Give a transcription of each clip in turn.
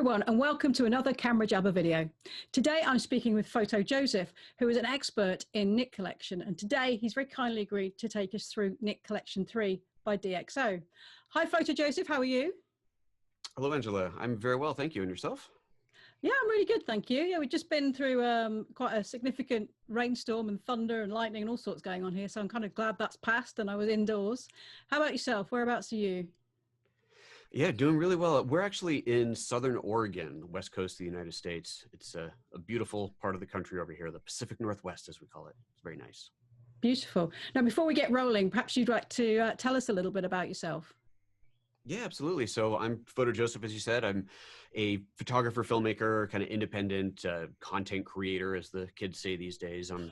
everyone, and welcome to another Camera Jabber video. Today I'm speaking with PhotoJoseph, who is an expert in Nik Collection, and today he's very kindly agreed to take us through Nik Collection 3 by DxO. Hi PhotoJoseph, how are you? Hello Angela, I'm very well, thank you. And yourself? Yeah, I'm really good, thank you. Yeah, we've just been through quite a significant rainstorm and thunder and lightning and all sorts going on here, so I'm kind of glad that's passed and I was indoors. How about yourself? Whereabouts are you? Yeah, doing really well. We're actually in Southern Oregon, the west coast of the United States. It's a beautiful part of the country over here, the Pacific Northwest, as we call it. It's very nice. Beautiful. Now, before we get rolling, perhaps you'd like to tell us a little bit about yourself. Yeah, absolutely. So I'm PhotoJoseph, as you said. I'm a photographer, filmmaker, kind of independent content creator, as the kids say these days. I'm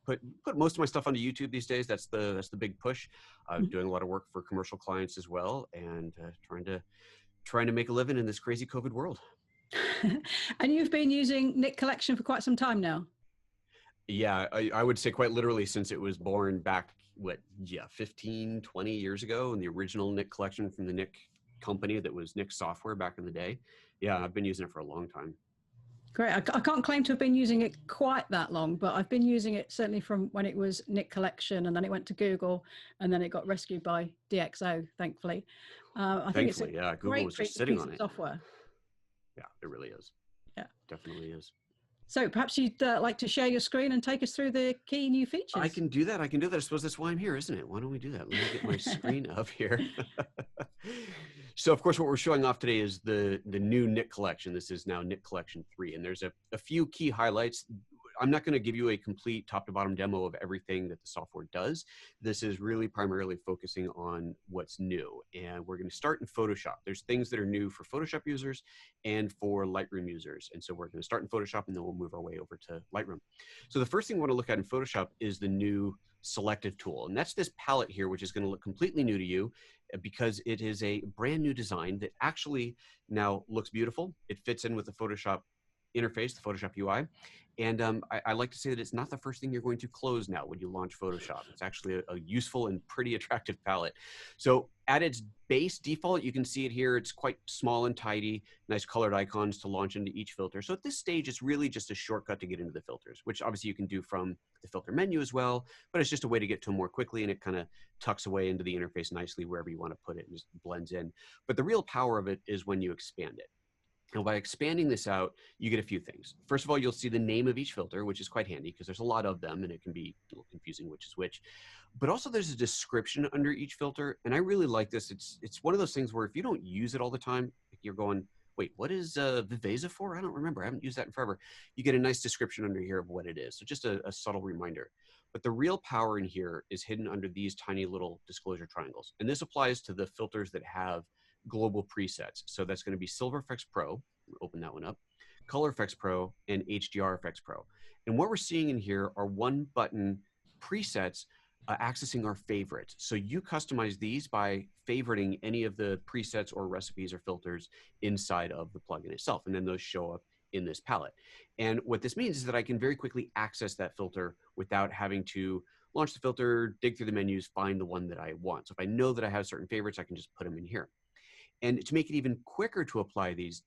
put most of my stuff onto YouTube these days. That's the big push. Doing a lot of work for commercial clients as well, and trying to make a living in this crazy COVID world. And you've been using Nik Collection for quite some time now. Yeah, I would say quite literally since it was born back, 15, 20 years ago, in the original Nik Collection from the Nik company that was Nik Software back in the day. Yeah, I've been using it for a long time. Great. I can't claim to have been using it quite that long, but I've been using it certainly from when it was Nik Collection, and then it went to Google, and then it got rescued by DxO, thankfully. I think it's a yeah, Google great was just sitting piece on of it. software. Yeah, it really is. Yeah, Definitely is. So perhaps you'd like to share your screen and take us through the key new features. I can do that. I can do that. I suppose that's why I'm here, isn't it? Why don't we do that? Let me get my screen up here. So, of course, what we're showing off today is the new Nik Collection. This is now Nik Collection 3, and there's a few key highlights. I'm not going to give you a complete top-to-bottom demo of everything that the software does. This is really primarily focusing on what's new, and we're going to start in Photoshop. There's things that are new for Photoshop users and for Lightroom users, and so we're going to start in Photoshop, and then we'll move our way over to Lightroom. So the first thing we want to look at in Photoshop is the new selective tool, and that's this palette here, which is going to look completely new to you because it is a brand new design that actually now looks beautiful. It fits in with the Photoshop interface, the Photoshop UI. And I like to say that it's not the first thing you're going to close now when you launch Photoshop. It's actually a useful and pretty attractive palette. So at its base default, you can see it here. It's quite small and tidy, nice colored icons to launch into each filter. So at this stage, it's really just a shortcut to get into the filters, which obviously you can do from the filter menu as well, but it's just a way to get to them more quickly, and it kind of tucks away into the interface nicely wherever you want to put it and just blends in. But the real power of it is when you expand it. And by expanding this out, you get a few things. First of all, you'll see the name of each filter, which is quite handy because there's a lot of them and it can be a little confusing which is which. But also there's a description under each filter. And I really like this. It's one of those things where if you don't use it all the time, you're going, wait, what is Viveza for? I don't remember. I haven't used that in forever. You get a nice description under here of what it is. So just a subtle reminder. But the real power in here is hidden under these tiny little disclosure triangles. And this applies to the filters that have global presets. So that's going to be Silver Effects Pro, open that one up, Color Effects Pro, and HDR Effects Pro. And what we're seeing in here are one button presets accessing our favorites. So you customize these by favoriting any of the presets or recipes or filters inside of the plugin itself. And then those show up in this palette. And what this means is that I can very quickly access that filter without having to launch the filter, dig through the menus, find the one that I want. So if I know that I have certain favorites, I can just put them in here. And to make it even quicker to apply these,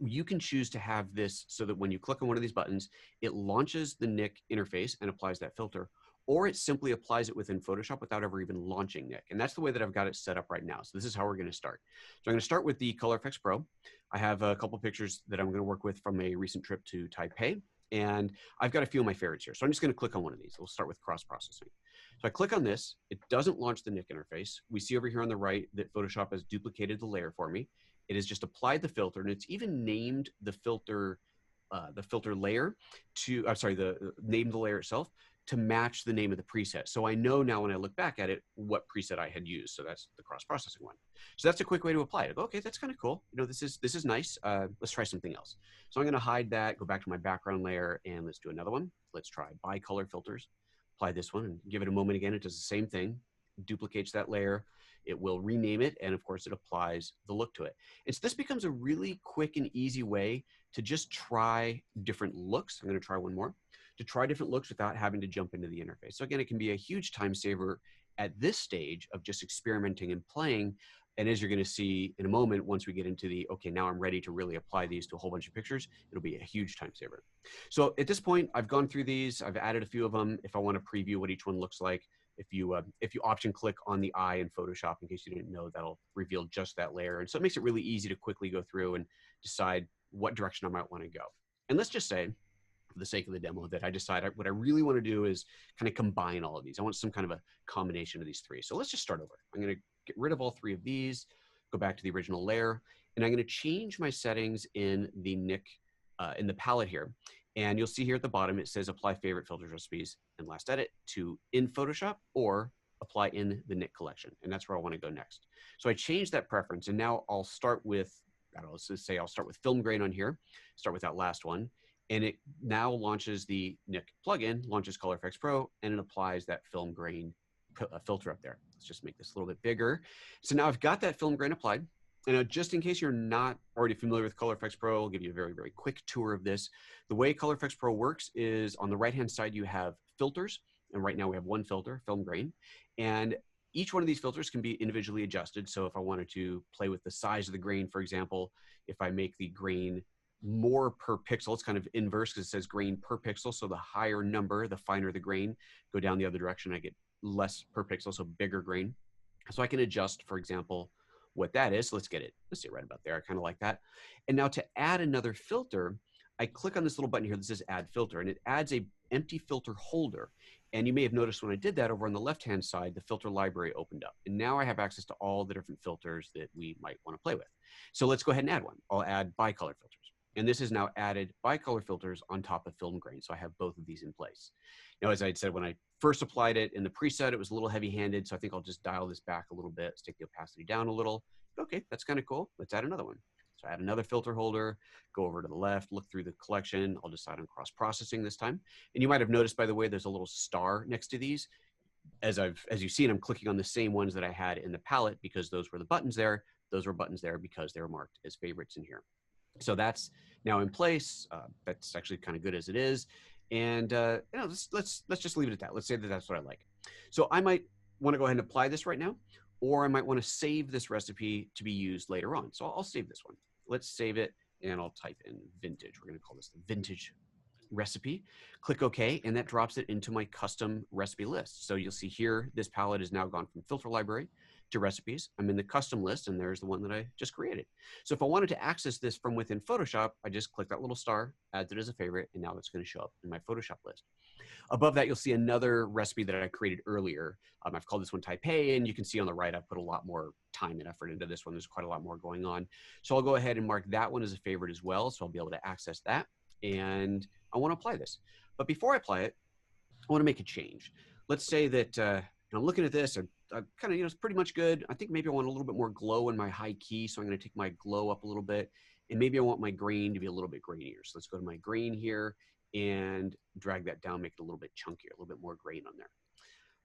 you can choose to have this so that when you click on one of these buttons, it launches the Nik interface and applies that filter, or it simply applies it within Photoshop without ever even launching Nik. And that's the way that I've got it set up right now. So this is how we're going to start. So I'm going to start with the Color Effects Pro. I have a couple pictures that I'm going to work with from a recent trip to Taipei. And I've got a few of my favorites here. So I'm just going to click on one of these. We'll start with cross-processing. So I click on this. It doesn't launch the Nik interface. We see over here on the right that Photoshop has duplicated the layer for me. It has just applied the filter, and it's even named the filter layer to, named the layer itself to match the name of the preset. So I know now when I look back at it, what preset I had used. So that's the cross-processing one. So that's a quick way to apply it. Okay, that's kind of cool. You know, this is nice. Let's try something else. So I'm going to hide that, go back to my background layer, and let's do another one. Let's try bicolor filters. Apply this one and give it a moment again. It does the same thing, duplicates that layer. It will rename it, and of course it applies the look to it. And so this becomes a really quick and easy way to just try different looks. I'm going to try one more, to try different looks without having to jump into the interface. So again, it can be a huge time saver at this stage of just experimenting and playing And as you're going to see in a moment, once we get into the, okay, now I'm ready to really apply these to a whole bunch of pictures, it'll be a huge time saver. So at this point, I've gone through these. I've added a few of them. If I want to preview what each one looks like, if you option click on the eye in Photoshop, in case you didn't know, that'll reveal just that layer. And so it makes it really easy to quickly go through and decide what direction I might want to go. And let's just say, for the sake of the demo, that I decide what I really want to do is kind of combine all of these. I want some kind of a combination of these three. So let's just start over. I'm going to get rid of all three of these, go back to the original layer, and I'm going to change my settings in the Nik, in the palette here. And you'll see here at the bottom, it says apply favorite filters, recipes, and last edit to in Photoshop or apply in the Nik collection. And that's where I want to go next. So I changed that preference, and now I'll start with, I don't know, let's just say I'll start with film grain on here, start with that last one. And it now launches the Nik plugin, launches Color Effects Pro, and it applies that film grain filter up there. Let's just make this a little bit bigger. So now I've got that film grain applied. And just in case you're not already familiar with Color Effects Pro, I'll give you a very, very quick tour of this. The way Color Effects Pro works is on the right-hand side, you have filters. And right now we have one filter, film grain. And each one of these filters can be individually adjusted. So if I wanted to play with the size of the grain, for example, if I make the grain more per pixel, it's kind of inverse because it says grain per pixel. So the higher number, the finer the grain. Go down the other direction, I get less per pixel, so bigger grain. So I can adjust, for example, what that is. So let's see it right about there. I kind of like that. And now to add another filter, I click on this little button here that says add filter, and it adds a empty filter holder. And you may have noticed when I did that, over on the left-hand side, the filter library opened up. And now I have access to all the different filters that we might want to play with. So let's go ahead and add one. I'll add bicolor filters. And this is now added bicolor filters on top of film grain. So I have both of these in place. Now, as I said, when I first applied it in the preset, it was a little heavy-handed. So I think I'll just dial this back a little bit, let's take the opacity down a little. Okay, that's kind of cool. Let's add another one. So add another filter holder, go over to the left, look through the collection. I'll decide on cross-processing this time. And you might have noticed, by the way, there's a little star next to these. As you've seen, I'm clicking on the same ones that I had in the palette because those were the buttons there. Those were buttons there because they were marked as favorites in here. So that's now in place. That's actually kind of good as it is. And let's just leave it at that. Let's say that that's what I like. So I might want to go ahead and apply this right now, or I might want to save this recipe to be used later on. So I'll save this one. Let's save it, and I'll type in vintage. We're going to call this the vintage recipe. Click OK, and that drops it into my custom recipe list. So you'll see here, this palette has now gone from filter library to recipes. I'm in the custom list, and there's the one that I just created. So if I wanted to access this from within Photoshop, I just click that little star, adds it as a favorite, and now it's going to show up in my Photoshop list. Above that, you'll see another recipe that I created earlier. I've called this one Type A, and you can see on the right, I've put a lot more time and effort into this one. There's quite a lot more going on. So I'll go ahead and mark that one as a favorite as well. So I'll be able to access that, and I want to apply this. But before I apply it, I want to make a change. Let's say that I'm looking at this, and kind of, it's pretty much good. I think maybe I want a little bit more glow in my high key. So I'm going to take my glow up a little bit, and maybe I want my grain to be a little bit grainier. So let's go to my grain here and drag that down, make it a little bit chunkier, a little bit more grain on there.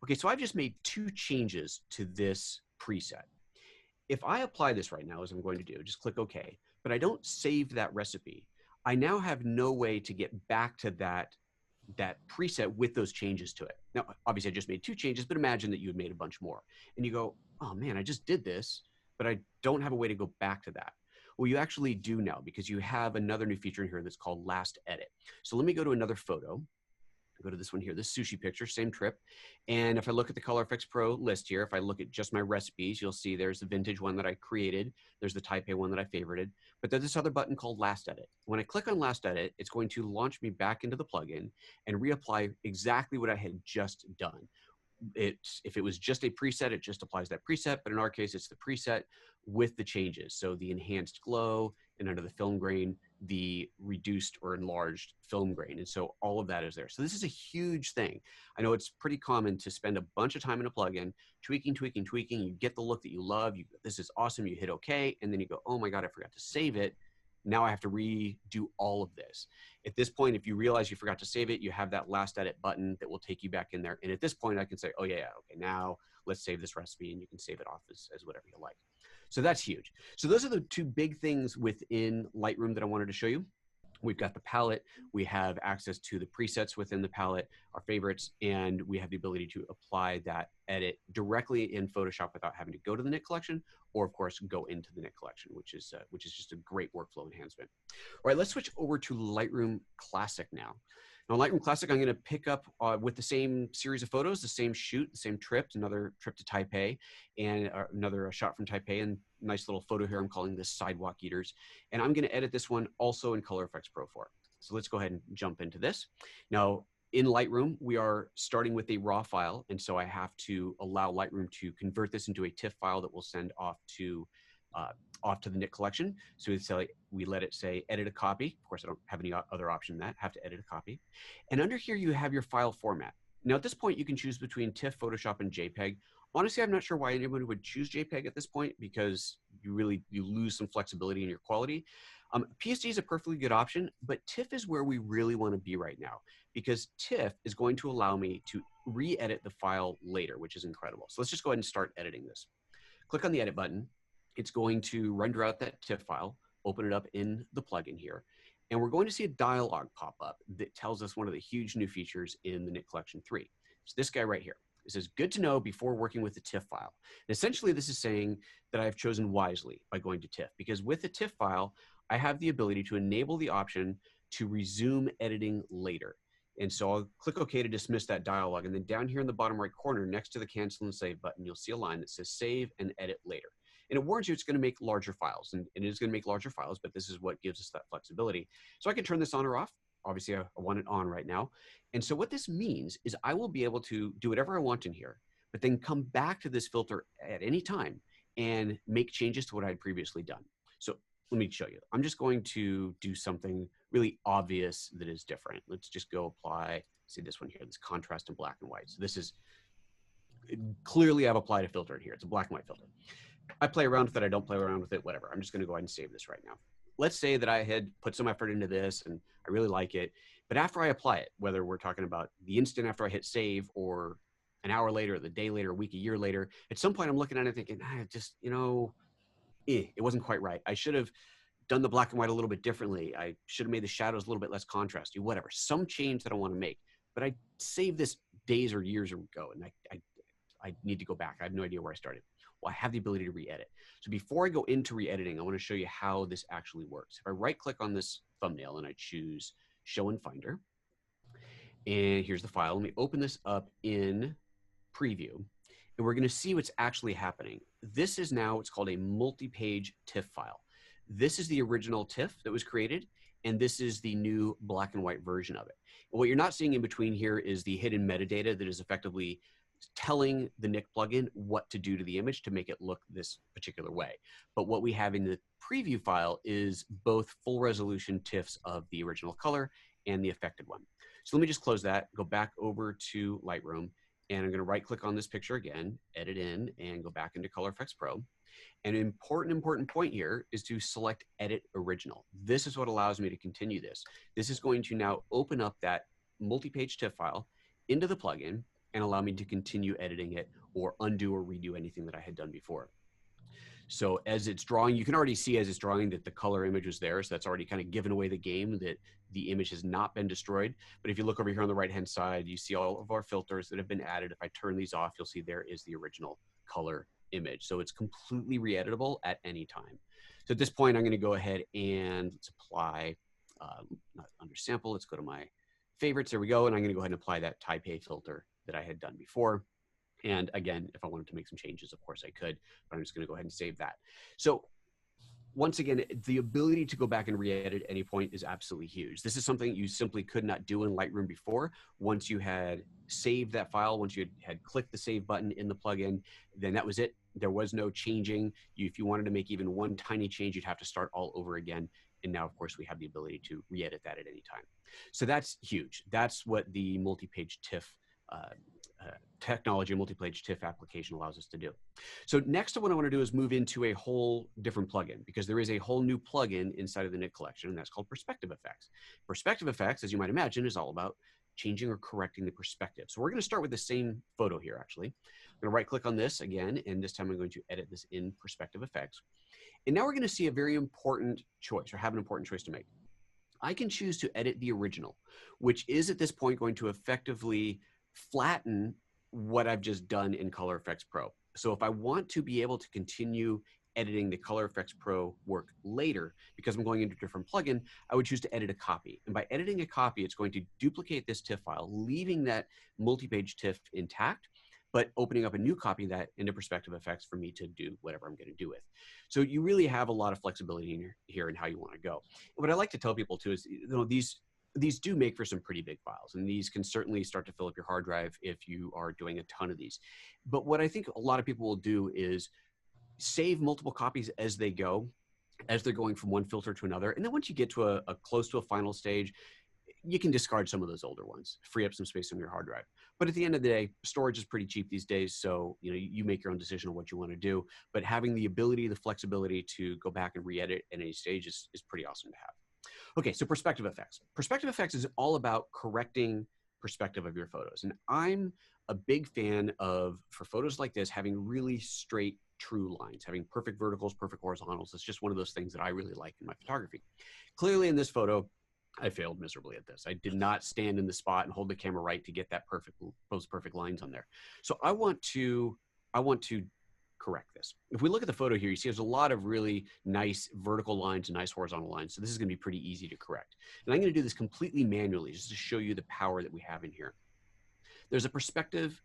Okay, so I've just made two changes to this preset. If I apply this right now, as I'm going to do, just click OK, but I don't save that recipe, I now have no way to get back to that preset with those changes to it. Now, obviously I just made two changes, but imagine that you had made a bunch more. And you go, oh man, I just did this, but I don't have a way to go back to that. Well, you actually do now, because you have another new feature in here that's called Last Edit. So let me go to another photo. Go to this one here, this sushi picture, same trip. And if I look at the Color Effects Pro list here, if I look at just my recipes, you'll see there's the vintage one that I created. There's the Type A one that I favorited. But there's this other button called Last Edit. When I click on Last Edit, it's going to launch me back into the plugin and reapply exactly what I had just done. If it was just a preset, it just applies that preset. But in our case, it's the preset with the changes. So the enhanced glow, and under the film grain, the reduced or enlarged film grain. And so all of that is there. So this is a huge thing. I know it's pretty common to spend a bunch of time in a plugin, tweaking. You get the look that you love. This is awesome. You hit OK. And then you go, oh my God, I forgot to save it. Now I have to redo all of this. At this point, if you realize you forgot to save it, you have that Last Edit button that will take you back in there. And at this point, I can say, oh yeah, okay, now let's save this recipe, and you can save it off as whatever you like. So that's huge. So those are the two big things within Lightroom that I wanted to show you. We've got the palette, we have access to the presets within the palette, our favorites, and we have the ability to apply that edit directly in Photoshop without having to go to the Nik Collection, or of course, go into the Nik Collection, which is just a great workflow enhancement. All right, let's switch over to Lightroom Classic now. Now, Lightroom Classic, I'm going to pick up with the same series of photos, the same shoot, the same trip, another trip to Taipei, and another shot from Taipei, and nice little photo here. I'm calling this Sidewalk Eaters. And I'm going to edit this one also in Color Effects Pro 4. So let's go ahead and jump into this. Now, in Lightroom, we are starting with a raw file. And so I have to allow Lightroom to convert this into a TIFF file that we'll send off to the Nik Collection. So we let it say edit a copy. Of course, I don't have any other option than that. Have to edit a copy. And under here, you have your file format. Now, at this point, you can choose between TIFF, Photoshop, and JPEG. Honestly, I'm not sure why anyone would choose JPEG at this point, because you lose some flexibility in your quality. PSD is a perfectly good option, but TIFF is where we really want to be right now, because TIFF is going to allow me to re-edit the file later, which is incredible. So let's just go ahead and start editing this. Click on the edit button. It's going to render out that TIFF file, open it up in the plugin here, and we're going to see a dialog pop up that tells us one of the huge new features in the Nik Collection 3. It's this guy right here. It says, good to know before working with the TIFF file. And essentially, this is saying that I've chosen wisely by going to TIFF, because with the TIFF file, I have the ability to enable the option to resume editing later. And so I'll click OK to dismiss that dialog. And then down here in the bottom right corner, next to the cancel and save button, you'll see a line that says save and edit later. And it warns you it's going to make larger files, and it is going to make larger files, but this is what gives us that flexibility. So I can turn this on or off. Obviously, I want it on right now. And so what this means is I will be able to do whatever I want in here, but then come back to this filter at any time and make changes to what I had previously done. So let me show you. I'm just going to do something really obvious that is different. Let's just go apply, see this one here, this contrast in black and white. So this is, clearly I've applied a filter in here. It's a black and white filter. I play around with it, I don't play around with it, whatever. I'm just going to go ahead and save this right now. Let's say that I had put some effort into this and I really like it, but after I apply it, whether we're talking about the instant after I hit save or an hour later, the day later, a week, a year later, at some point I'm looking at it thinking, just, it wasn't quite right. I should have done the black and white a little bit differently. I should have made the shadows a little bit less contrasty, whatever, some change that I want to make. But I saved this days or years ago, and I need to go back. I have no idea where I started. Well, I have the ability to re-edit. So before I go into re-editing, I want to show you how this actually works. If I right-click on this thumbnail and I choose Show in Finder, and here's the file. Let me open this up in Preview, and we're going to see what's actually happening. This is now, it's called a multi-page TIFF file. This is the original TIFF that was created, and this is the new black and white version of it. And what you're not seeing in between here is the hidden metadata that is effectively telling the Nik plugin what to do to the image to make it look this particular way. But what we have in the preview file is both full resolution TIFFs of the original color and the affected one. So let me just close that, go back over to Lightroom, and I'm going to right click on this picture again, edit in, and go back into Color Effects Pro. An important point here is to select Edit Original. This is what allows me to continue this. This is going to now open up that multi-page TIFF file into the plugin and allow me to continue editing it or undo or redo anything that I had done before. So as it's drawing, you can already see as it's drawing that the color image was there. So that's already kind of given away the game that the image has not been destroyed. But if you look over here on the right-hand side, you see all of our filters that have been added. If I turn these off, you'll see there is the original color image. So it's completely re-editable at any time. So at this point, I'm going to go ahead and let's apply, not under sample, let's go to my favorites. There we go. And I'm going to go ahead and apply that Taipei filter that I had done before. And again, if I wanted to make some changes, of course I could, but I'm just going to go ahead and save that. So once again, the ability to go back and re-edit at any point is absolutely huge. This is something you simply could not do in Lightroom before. Once you had saved that file, once you had clicked the save button in the plugin, then that was it. There was no changing. If you wanted to make even one tiny change, you'd have to start all over again. And now, of course, we have the ability to re-edit that at any time. So that's huge. That's what the multi-page TIFF technology, multi-page TIFF application allows us to do. So next, what I want to do is move into a whole different plugin, because there is a whole new plugin inside of the Nik Collection, and that's called Perspective Effects. Perspective Effects, as you might imagine, is all about changing or correcting the perspective. So we're going to start with the same photo here, actually. I'm going to right-click on this again, and this time I'm going to edit this in Perspective Effects. And now we're going to see a very important choice, or have an important choice to make. I can choose to edit the original, which is at this point going to effectively flatten what I've just done in Color Effects Pro. So if I want to be able to continue editing the Color Effects Pro work later, because I'm going into a different plugin, I would choose to edit a copy. And by editing a copy, it's going to duplicate this TIFF file, leaving that multi-page TIFF intact, but opening up a new copy of that into Perspective Effects for me to do whatever I'm going to do with. So you really have a lot of flexibility in here in how you want to go. And what I like to tell people too is, these do make for some pretty big files, and these can certainly start to fill up your hard drive if you are doing a ton of these. But what I think a lot of people will do is save multiple copies as they go, as they're going from one filter to another. And then once you get to a close to a final stage, you can discard some of those older ones, free up some space on your hard drive. But at the end of the day, storage is pretty cheap these days. So, you make your own decision on what you want to do, but having the ability, the flexibility to go back and re-edit at any stage is pretty awesome to have. Okay, so perspective effects. Perspective effects is all about correcting perspective of your photos. And I'm a big fan of, for photos like this, having really straight, true lines, having perfect verticals, perfect horizontals. It's just one of those things that I really like in my photography. Clearly in this photo, I failed miserably at this. I did not stand in the spot and hold the camera right to get that those perfect lines on there. So I want to correct this. If we look at the photo here, you see there's a lot of really nice vertical lines and nice horizontal lines. So this is going to be pretty easy to correct. And I'm going to do this completely manually just to show you the power that we have in here. There's a perspective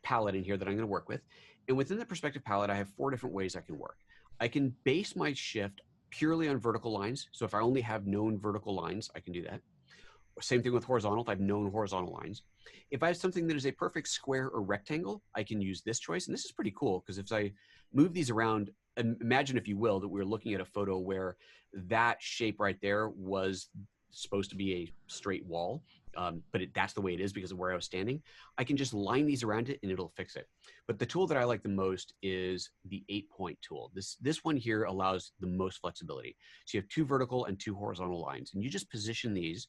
palette in here that I'm going to work with. And within the perspective palette, I have 4 different ways I can work. I can base my shift purely on vertical lines. So if I only have known vertical lines, I can do that. Same thing with horizontal, if I have known horizontal lines. If I have something that is a perfect square or rectangle, I can use this choice. And this is pretty cool because if I move these around, imagine, if you will, that we're looking at a photo where that shape right there was supposed to be a straight wall, but that's the way it is because of where I was standing. I can just line these around it and it'll fix it. But the tool that I like the most is the 8-point tool. This one here allows the most flexibility. So you have 2 vertical and 2 horizontal lines, and you just position these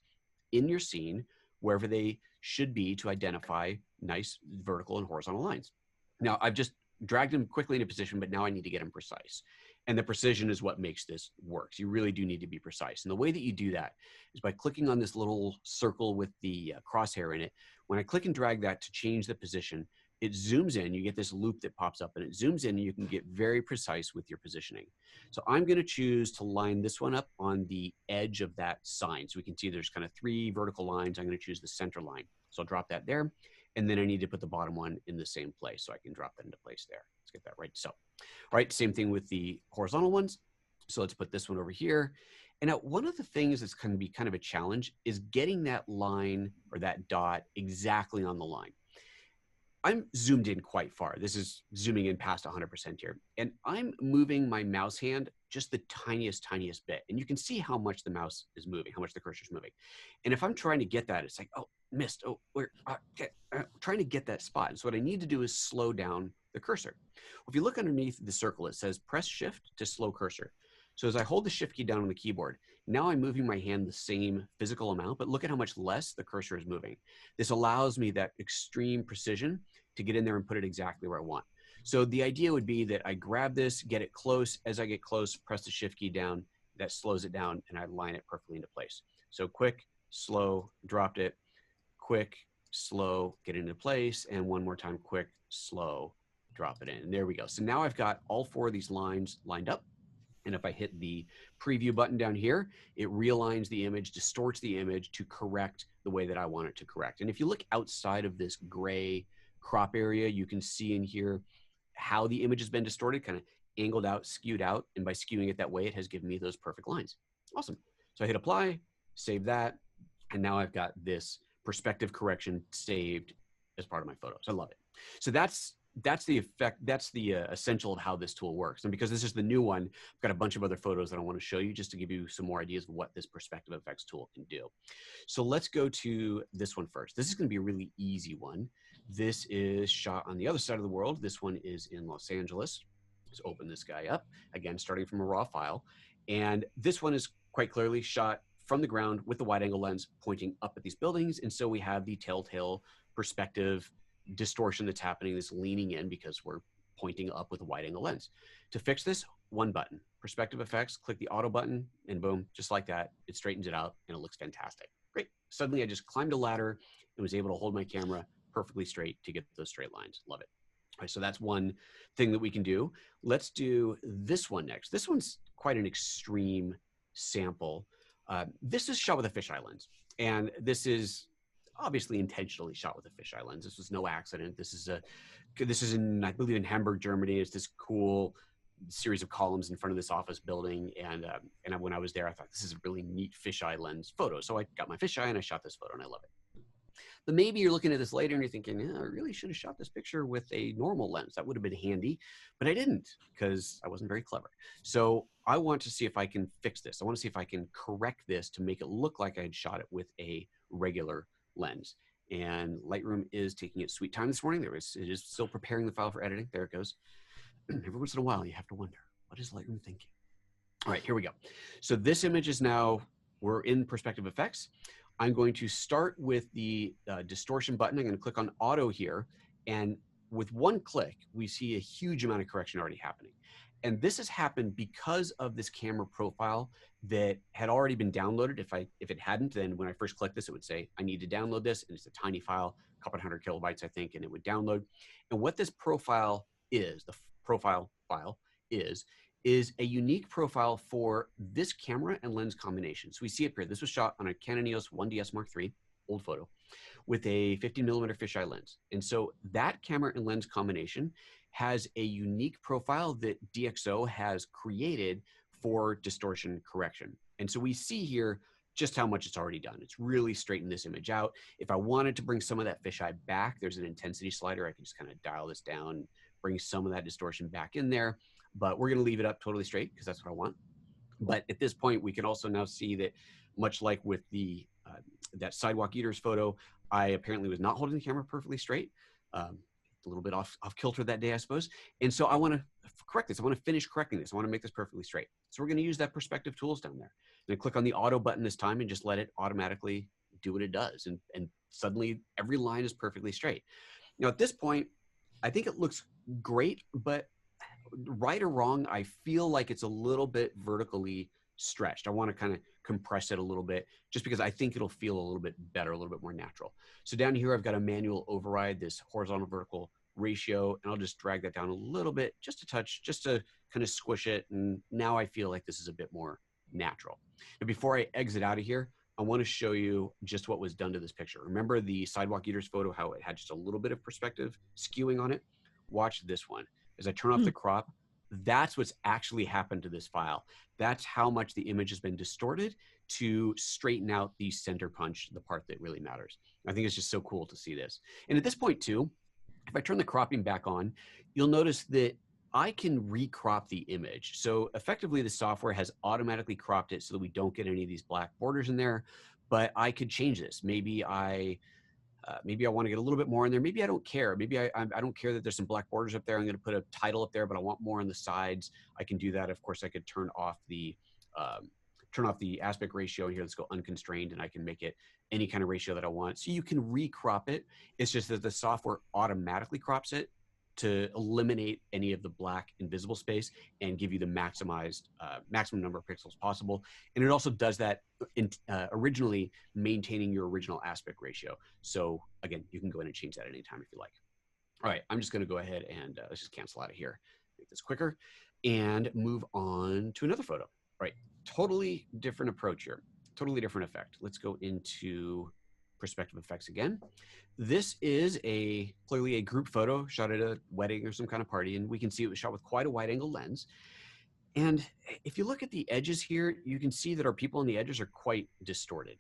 in your scene wherever they should be to identify nice vertical and horizontal lines. Now I've just dragged them quickly into position, but now I need to get them precise. And the precision is what makes this work. So you really do need to be precise. And the way that you do that is by clicking on this little circle with the crosshair in it. When I click and drag that to change the position, it zooms in, you get this loop that pops up and it zooms in and you can get very precise with your positioning. So I'm gonna choose to line this one up on the edge of that sign. So we can see there's kind of 3 vertical lines. I'm gonna choose the center line. So I'll drop that there. And then I need to put the bottom one in the same place. So I can drop that into place there. Let's get that right. So, all right, same thing with the horizontal ones. So let's put this one over here. And now one of the things that's going to be kind of a challenge is getting that line or that dot exactly on the line. I'm zoomed in quite far. This is zooming in past 100% here. And I'm moving my mouse hand just the tiniest bit. And you can see how much the mouse is moving, how much the cursor is moving. And if I'm trying to get that, it's like, oh, missed. Oh, trying to get that spot. And so what I need to do is slow down the cursor. If you look underneath the circle, it says press shift to slow cursor. So as I hold the shift key down on the keyboard, now I'm moving my hand the same physical amount, but look at how much less the cursor is moving. This allows me that extreme precision to get in there and put it exactly where I want. So the idea would be that I grab this, get it close. As I get close, press the shift key down, that slows it down, and I line it perfectly into place. So quick, slow, dropped it, quick, slow, get into place, and one more time, quick, slow, drop it in. And there we go. So now I've got all 4 of these lines lined up. And if I hit the preview button down here, it realigns the image, distorts the image to correct the way that I want it to correct. And if you look outside of this gray crop area, you can see in here how the image has been distorted, kind of angled out, skewed out. And by skewing it that way, it has given me those perfect lines. Awesome. So I hit apply, save that. And now I've got this perspective correction saved as part of my photos. I love it. So that's the effect, that's the essential of how this tool works. And because this is the new one, I've got a bunch of other photos that I want to show you just to give you some more ideas of what this perspective effects tool can do. So let's go to this one first. This is going to be a really easy one. This is shot on the other side of the world. This one is in Los Angeles. Let's open this guy up, again, starting from a raw file. And this one is quite clearly shot from the ground with the wide angle lens pointing up at these buildings. And so we have the telltale perspective distortion that's happening, this leaning in because we're pointing up with a wide angle lens. To fix this, one button, perspective effects, click the auto button, and boom, just like that, it straightens it out and it looks fantastic. Great. Suddenly I just climbed a ladder and was able to hold my camera perfectly straight to get those straight lines. Love it. All right, so that's one thing that we can do. Let's do this one next. This one's quite an extreme sample. This is shot with a fisheye lens, and this is obviously intentionally shot with a fisheye lens. This was no accident. This is in, I believe, in Hamburg, Germany. It's this cool series of columns in front of this office building, and when I was there, I thought this is a really neat fisheye lens photo. So I got my fisheye and I shot this photo, and I love it. But maybe you're looking at this later and you're thinking, yeah, I really should have shot this picture with a normal lens. That would have been handy, but I didn't because I wasn't very clever. So I want to see if I can fix this. I want to see if I can correct this to make it look like I had shot it with a regular lens. And Lightroom is taking its sweet time this morning. It is still preparing the file for editing. There it goes. Every once in a while, you have to wonder, what is Lightroom thinking? All right, here we go. So this image is now, we're in perspective effects. I'm going to start with the distortion button. I'm going to click on auto here. And with one click, we see a huge amount of correction already happening. And this has happened because of this camera profile that had already been downloaded. If it hadn't, then when I first clicked this, it would say, I need to download this. And it's a tiny file, a couple hundred kilobytes, I think, and it would download. And what this profile is, the profile file is a unique profile for this camera and lens combination. So we see it here. This was shot on a Canon EOS 1DS Mark III, old photo, with a 50mm fisheye lens. And so that camera and lens combination has a unique profile that DxO has created for distortion correction. And so we see here just how much it's already done. It's really straightened this image out. If I wanted to bring some of that fisheye back, there's an intensity slider. I can just kind of dial this down, bring some of that distortion back in there. But we're going to leave it up totally straight because that's what I want. But at this point, we can also now see that, much like with the that sidewalk eaters photo, I apparently was not holding the camera perfectly straight. A little bit off kilter that day, I suppose. And so I want to correct this. I want to finish correcting this. I want to make this perfectly straight. So we're going to use that perspective tools down there. I'm going to click on the auto button this time and just let it automatically do what it does. And suddenly every line is perfectly straight. Now at this point, I think it looks great, but right or wrong, I feel like it's a little bit vertically stretched. I want to kind of compress it a little bit just because I think it'll feel a little bit better, a little bit more natural. So down here, I've got a manual override, this horizontal vertical ratio, and I'll just drag that down a little bit, just a touch, just to kind of squish it. And now I feel like this is a bit more natural. Now, before I exit out of here, I want to show you just what was done to this picture. Remember the sidewalk eaters photo, how it had just a little bit of perspective skewing on it? Watch this one. As I turn off the crop, that's what's actually happened to this file. That's how much the image has been distorted to straighten out the center punch, the part that really matters. I think it's just so cool to see this. And at this point too, if I turn the cropping back on, you'll notice that I can recrop the image. So effectively the software has automatically cropped it so that we don't get any of these black borders in there, but I could change this. Maybe I want to get a little bit more in there. Maybe I don't care. Maybe I don't care that there's some black borders up there. I'm going to put a title up there, but I want more on the sides. I can do that. Of course, I could turn off the aspect ratio here. Let's go unconstrained, and I can make it any kind of ratio that I want. So you can recrop it. It's just that the software automatically crops it to eliminate any of the black invisible space and give you the maximum number of pixels possible. And it also does that originally maintaining your original aspect ratio. So again, you can go in and change that at any time if you like. All right, I'm just gonna go ahead and let's just cancel out of here, make this quicker, and move on to another photo. All right, totally different approach here, totally different effect. Let's go into perspective effects again. This is clearly a group photo shot at a wedding or some kind of party, and we can see it was shot with quite a wide angle lens. And if you look at the edges here, you can see that our people on the edges are quite distorted.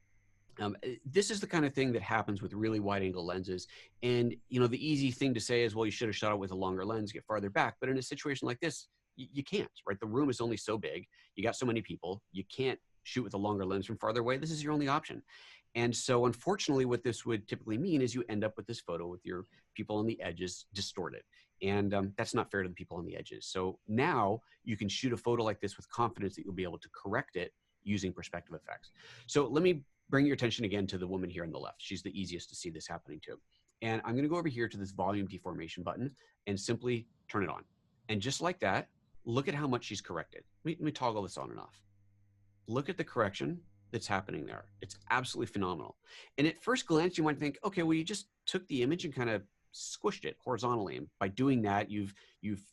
This is the kind of thing that happens with really wide angle lenses. And the easy thing to say is, well, you should have shot it with a longer lens, get farther back. But in a situation like this, you can't, right? The room is only so big. You got so many people. You can't shoot with a longer lens from farther away. This is your only option. And so unfortunately, what this would typically mean is you end up with this photo with your people on the edges distorted. And that's not fair to the people on the edges. So now you can shoot a photo like this with confidence that you'll be able to correct it using perspective effects. So let me bring your attention again to the woman here on the left. She's the easiest to see this happening to. And I'm going to go over here to this volume deformation button and simply turn it on. And just like that, look at how much she's corrected. Let me toggle this on and off. Look at the correction that's happening there. It's absolutely phenomenal. And at first glance, you might think, okay, well, you just took the image and kind of squished it horizontally. And by doing that, you've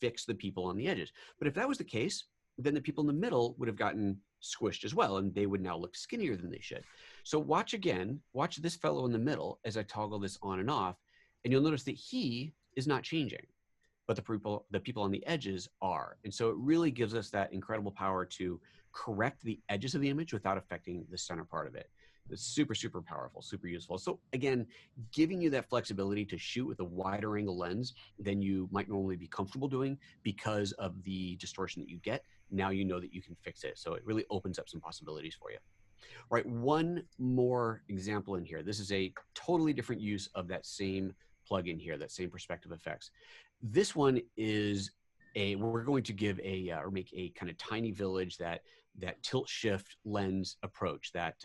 fixed the people on the edges. But if that was the case, then the people in the middle would have gotten squished as well, and they would now look skinnier than they should. So watch again, watch this fellow in the middle as I toggle this on and off, and you'll notice that he is not changing, but the people on the edges are. And so it really gives us that incredible power to correct the edges of the image without affecting the center part of it. It's super, super powerful, super useful. So again, giving you that flexibility to shoot with a wider angle lens than you might normally be comfortable doing because of the distortion that you get. Now you know that you can fix it. So it really opens up some possibilities for you. All right, one more example in here. This is a totally different use of that same plugin here, that same perspective effects. This one is we're going to give or make a kind of tiny village that tilt shift lens approach, that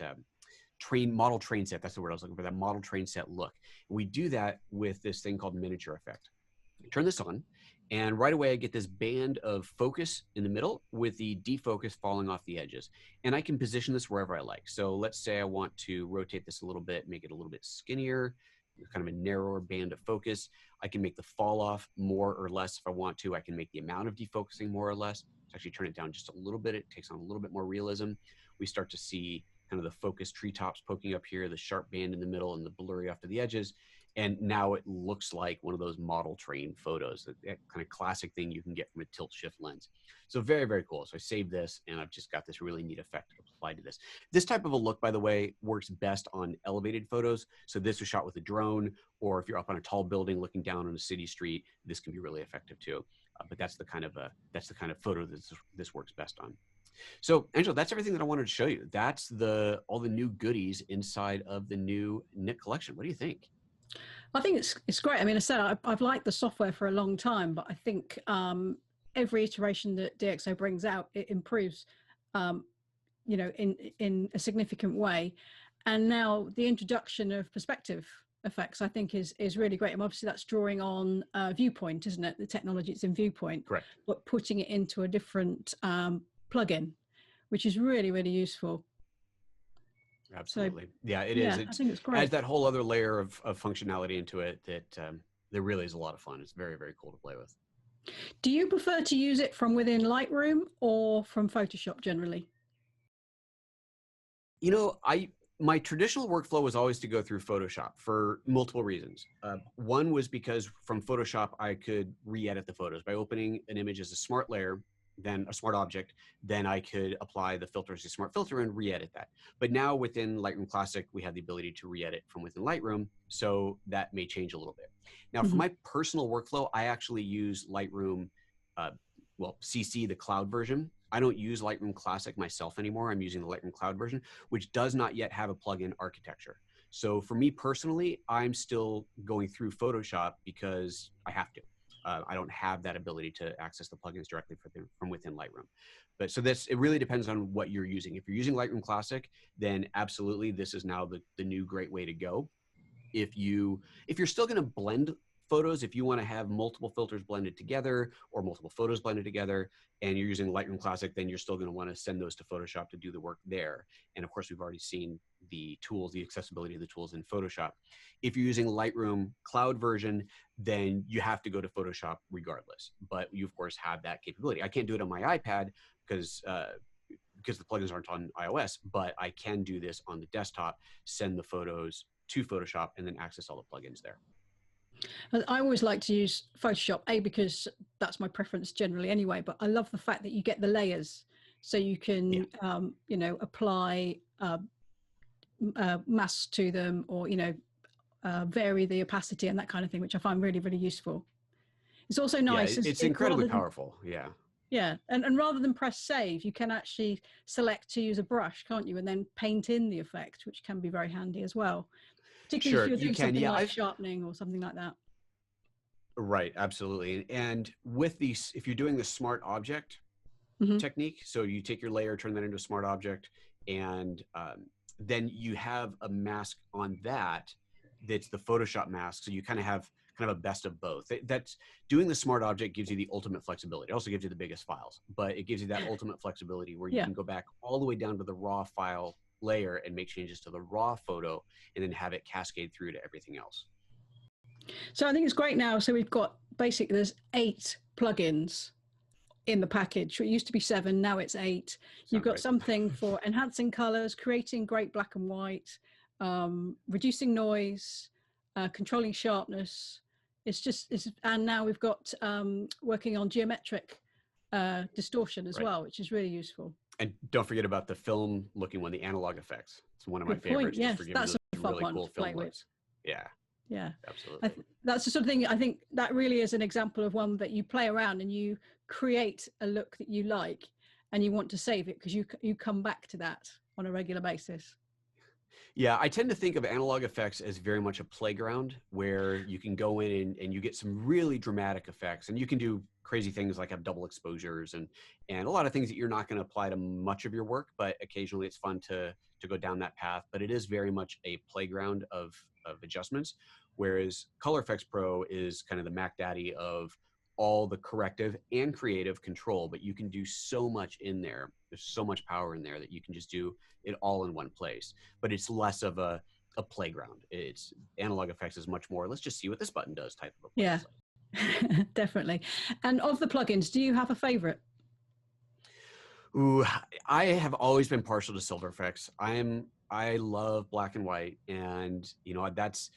model train set. That's the word I was looking for, that model train set look. We do that with this thing called miniature effect. Turn this on, and right away I get this band of focus in the middle with the defocus falling off the edges. And I can position this wherever I like. So let's say I want to rotate this a little bit, make it a little bit skinnier, kind of a narrower band of focus. I can make the fall off more or less if I want to. I can make the amount of defocusing more or less. Actually turn it down just a little bit. It takes on a little bit more realism. We start to see kind of the focus treetops poking up here, the sharp band in the middle and the blurry off to the edges. And now it looks like one of those model train photos, that kind of classic thing you can get from a tilt shift lens. So very, very cool. So I saved this and I've just got this really neat effect applied to this. This type of a look, by the way, works best on elevated photos. So this was shot with a drone, or if you're up on a tall building looking down on a city street, this can be really effective too. But that's the kind of photo that this works best on. So Angela, that's everything that I wanted to show you. That's all the new goodies inside of the new Nik collection. What do you think? I think it's great. I mean, I said I've liked the software for a long time, but I think every iteration that DxO brings out, it improves, you know, in a significant way. And now the introduction of perspective effects, I think, is really great. And obviously that's drawing on Viewpoint, isn't it? The technology it's in Viewpoint, correct, but putting it into a different plugin, which is really, really useful. Absolutely. So, yeah, it is. It I think it's great. Adds that whole other layer of functionality into it that really is a lot of fun. It's very, very cool to play with. Do you prefer to use it from within Lightroom or from Photoshop generally? You know, my traditional workflow was always to go through Photoshop for multiple reasons. One was because from Photoshop, I could re-edit the photos by opening an image as a smart layer, then a smart object, then I could apply the filter as a smart filter and re-edit that. But now within Lightroom Classic, we have the ability to re-edit from within Lightroom, so that may change a little bit. Now, for my personal workflow, I actually use Lightroom, CC, the cloud version. I don't use Lightroom Classic myself anymore. I'm using the Lightroom Cloud version, which does not yet have a plugin architecture. So for me personally, I'm still going through Photoshop because I have to. I don't have that ability to access the plugins directly from within Lightroom. But so it really depends on what you're using. If you're using Lightroom Classic, then absolutely this is now the new great way to go. If you're still going to blend photos, if you want to have multiple filters blended together or multiple photos blended together and you're using Lightroom Classic, then you're still going to want to send those to Photoshop to do the work there. And of course, we've already seen the tools, the accessibility of the tools in Photoshop. If you're using Lightroom Cloud version, then you have to go to Photoshop regardless. But you, of course, have that capability. I can't do it on my iPad because the plugins aren't on iOS, but I can do this on the desktop, send the photos to Photoshop, and then access all the plugins there. I always like to use Photoshop, because that's my preference generally anyway, but I love the fact that you get the layers. So you can, you know, apply masks to them, or, you know, vary the opacity and that kind of thing, which I find really, really useful. It's also nice. Yeah, it's incredibly powerful. Yeah. Yeah. And rather than press save, you can actually select to use a brush, can't you? And then paint in the effect, which can be very handy as well. Particularly if you're doing something like sharpening or something like that. Right, absolutely. And with these, if you're doing the smart object technique, so you take your layer, turn that into a smart object, and then you have a mask on that, that's the Photoshop mask. So you kind of have kind of a best of both. That's doing the smart object gives you the ultimate flexibility. It also gives you the biggest files, but it gives you that ultimate flexibility where you can go back all the way down to the raw file layer and make changes to the raw photo and then have it cascade through to everything else. So I think it's great now. So we've got basically there's 8 plugins in the package. It used to be 7, now it's 8. You've got something for enhancing colors, creating great black and white, reducing noise, controlling sharpness. And now we've got working on geometric distortion as well, which is really useful. And don't forget about the film looking one, the analog effects. It's one of my favorites. Yes, that's a fun one to play with. Yeah. Yeah, absolutely. That's the sort of thing. I think that really is an example of one that you play around and you create a look that you like and you want to save it because you come back to that on a regular basis. Yeah, I tend to think of analog effects as very much a playground where you can go in and you get some really dramatic effects, and you can do crazy things like have double exposures and a lot of things that you're not going to apply to much of your work, but occasionally it's fun to go down that path. But it is very much a playground of adjustments, whereas Color Effects Pro is kind of the Mac Daddy of all the corrective and creative control, but you can do so much in there. There's so much power in there that you can just do it all in one place, but it's less of a playground. It's analog effects is much more, let's just see what this button does type of a place. Yeah, definitely. And of the plugins, do you have a favorite? Ooh, I have always been partial to silver effects. I love black and white, and you know, that's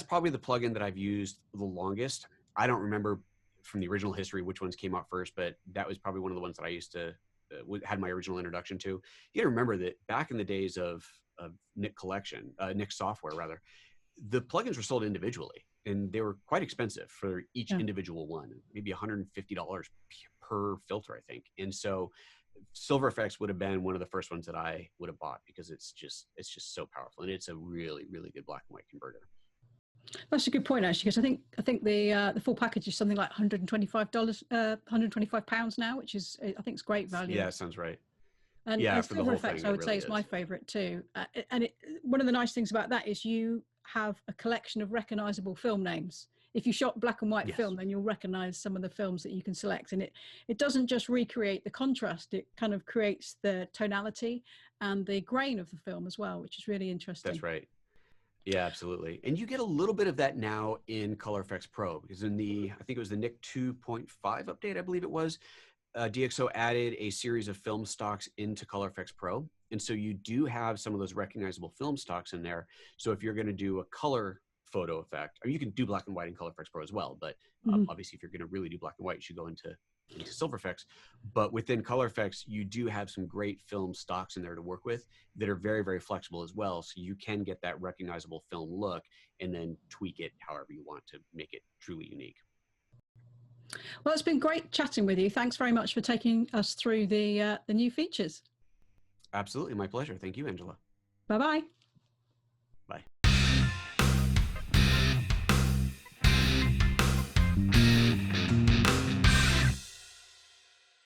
probably the plugin that I've used the longest. I don't remember from the original history which ones came out first, but that was probably one of the ones that I used to had my original introduction to. You gotta remember that back in the days of Nik Collection, Nik software rather, the plugins were sold individually and they were quite expensive for each individual one, maybe $150 per filter, I think. And so Silver Effects would have been one of the first ones that I would have bought because it's just so powerful, and it's a really, really good black and white converter. That's a good point, actually, because I think the full package is something like $125, £125 now, which is, I think, it's great value. Yeah, sounds right. And yeah, for Silver the whole Effects, thing, I would say, is my favorite too. And one of the nice things about that is you have a collection of recognizable film names. If you shot black and white film, then you'll recognize some of the films that you can select. And it doesn't just recreate the contrast, it kind of creates the tonality and the grain of the film as well, which is really interesting. That's right. Yeah, absolutely. And you get a little bit of that now in Color Effects Pro, because in I think it was the Nik 2.5 update, I believe it was, DxO added a series of film stocks into Color Effects Pro. And so you do have some of those recognizable film stocks in there. So if you're going to do a color photo effect, or you can do black and white in Color Effects Pro as well, but obviously if you're going to really do black and white, you should go into Silver Effects. But within Color Effects, you do have some great film stocks in there to work with that are very, very flexible as well. So you can get that recognizable film look and then tweak it however you want to make it truly unique. Well, it's been great chatting with you. Thanks very much for taking us through the new features. Absolutely. My pleasure. Thank you, Angela. Bye-bye.